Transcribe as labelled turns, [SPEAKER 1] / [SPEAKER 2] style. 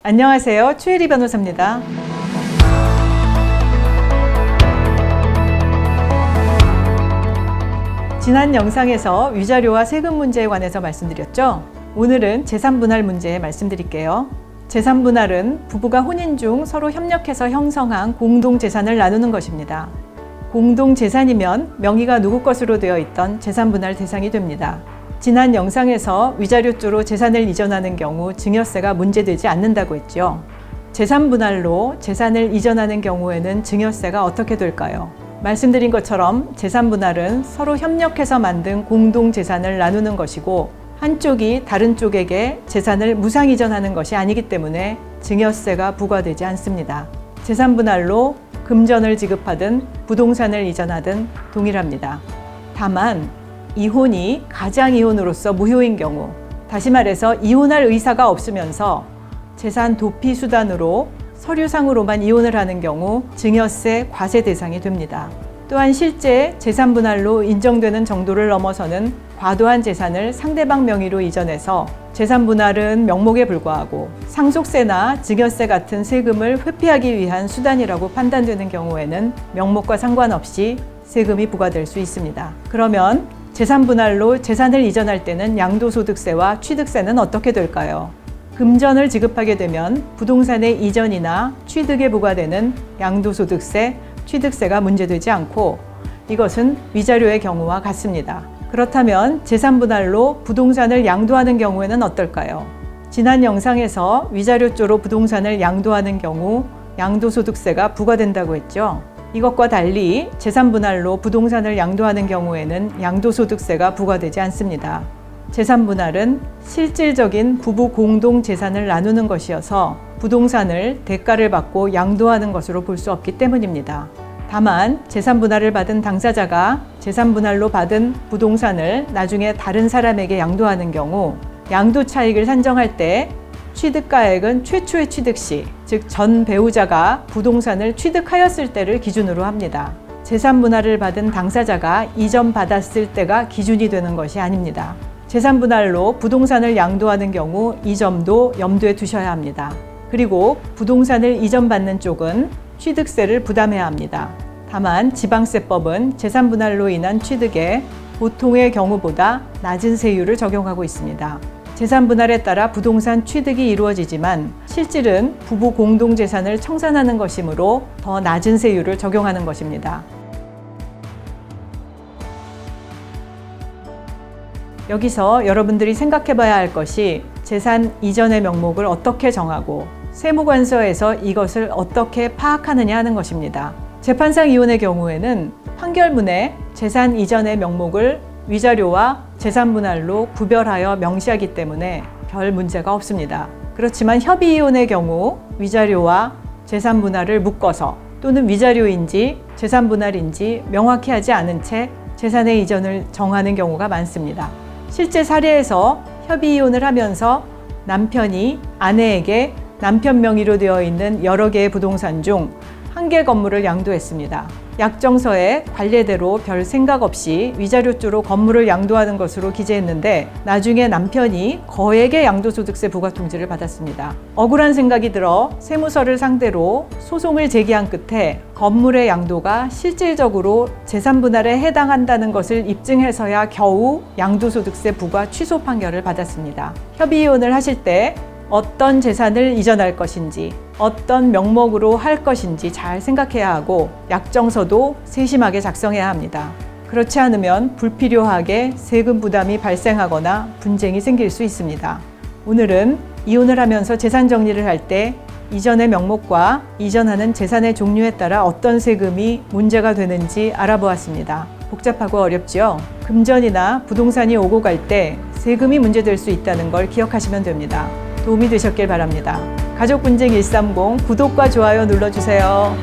[SPEAKER 1] 안녕하세요. 최혜리 변호사입니다. 지난 영상에서 위자료와 세금 문제에 관해서 말씀드렸죠? 오늘은 재산분할 문제에 말씀드릴게요. 재산분할은 부부가 혼인 중 서로 협력해서 형성한 공동재산을 나누는 것입니다. 공동재산이면 명의가 누구 것으로 되어 있던 재산분할 대상이 됩니다. 지난 영상에서 위자료조로 재산을 이전하는 경우 증여세가 문제되지 않는다고 했죠. 재산분할로 재산을 이전하는 경우에는 증여세가 어떻게 될까요? 말씀드린 것처럼 재산분할은 서로 협력해서 만든 공동재산을 나누는 것이고 한쪽이 다른 쪽에게 재산을 무상 이전하는 것이 아니기 때문에 증여세가 부과되지 않습니다. 재산분할로 금전을 지급하든 부동산을 이전하든 동일합니다. 다만 이혼이 가장이혼으로서 무효인 경우, 다시 말해서 이혼할 의사가 없으면서 재산 도피 수단으로 서류상으로만 이혼을 하는 경우 증여세 과세 대상이 됩니다. 또한 실제 재산분할로 인정되는 정도를 넘어서는 과도한 재산을 상대방 명의로 이전해서 재산분할은 명목에 불과하고 상속세나 증여세 같은 세금을 회피하기 위한 수단이라고 판단되는 경우에는 명목과 상관없이 세금이 부과될 수 있습니다. 그러면 재산분할로 재산을 이전할 때는 양도소득세와 취득세는 어떻게 될까요? 금전을 지급하게 되면 부동산의 이전이나 취득에 부과되는 양도소득세, 취득세가 문제되지 않고 이것은 위자료의 경우와 같습니다. 그렇다면 재산분할로 부동산을 양도하는 경우에는 어떨까요? 지난 영상에서 위자료조로 부동산을 양도하는 경우 양도소득세가 부과된다고 했죠. 이것과 달리 재산분할로 부동산을 양도하는 경우에는 양도소득세가 부과되지 않습니다. 재산분할은 실질적인 부부 공동 재산을 나누는 것이어서 부동산을 대가를 받고 양도하는 것으로 볼 수 없기 때문입니다. 다만 재산분할을 받은 당사자가 재산분할로 받은 부동산을 나중에 다른 사람에게 양도하는 경우 양도 차익을 산정할 때 취득가액은 최초의 취득 시, 즉 전 배우자가 부동산을 취득하였을 때를 기준으로 합니다. 재산분할을 받은 당사자가 이전받았을 때가 기준이 되는 것이 아닙니다. 재산분할로 부동산을 양도하는 경우 이 점도 염두에 두셔야 합니다. 그리고 부동산을 이전받는 쪽은 취득세를 부담해야 합니다. 다만 지방세법은 재산분할로 인한 취득에 보통의 경우보다 낮은 세율을 적용하고 있습니다. 재산분할에 따라 부동산 취득이 이루어지지만 실질은 부부 공동재산을 청산하는 것이므로 더 낮은 세율을 적용하는 것입니다. 여기서 여러분들이 생각해 봐야 할 것이 재산 이전의 명목을 어떻게 정하고 세무관서에서 이것을 어떻게 파악하느냐 하는 것입니다. 재판상 이혼의 경우에는 판결문에 재산 이전의 명목을 위자료와 재산분할로 구별하여 명시하기 때문에 별 문제가 없습니다. 그렇지만 협의이혼의 경우 위자료와 재산분할을 묶어서 또는 위자료인지 재산분할인지 명확히 하지 않은 채 재산의 이전을 정하는 경우가 많습니다. 실제 사례에서 협의이혼을 하면서 남편이 아내에게 남편 명의로 되어 있는 여러 개의 부동산 중 한 개 건물을 양도했습니다. 약정서에 관례대로 별 생각 없이 위자료조로 건물을 양도하는 것으로 기재했는데 나중에 남편이 거액의 양도소득세 부과 통지를 받았습니다. 억울한 생각이 들어 세무서를 상대로 소송을 제기한 끝에 건물의 양도가 실질적으로 재산분할에 해당한다는 것을 입증해서야 겨우 양도소득세 부과 취소 판결을 받았습니다. 협의이혼을 하실 때 어떤 재산을 이전할 것인지 어떤 명목으로 할 것인지 잘 생각해야 하고 약정서도 세심하게 작성해야 합니다. 그렇지 않으면 불필요하게 세금 부담이 발생하거나 분쟁이 생길 수 있습니다. 오늘은 이혼을 하면서 재산 정리를 할 때 이전의 명목과 이전하는 재산의 종류에 따라 어떤 세금이 문제가 되는지 알아보았습니다. 복잡하고 어렵지요? 금전이나 부동산이 오고 갈 때 세금이 문제될 수 있다는 걸 기억하시면 됩니다. 도움이 되셨길 바랍니다. 가족분쟁 130 구독과 좋아요 눌러주세요.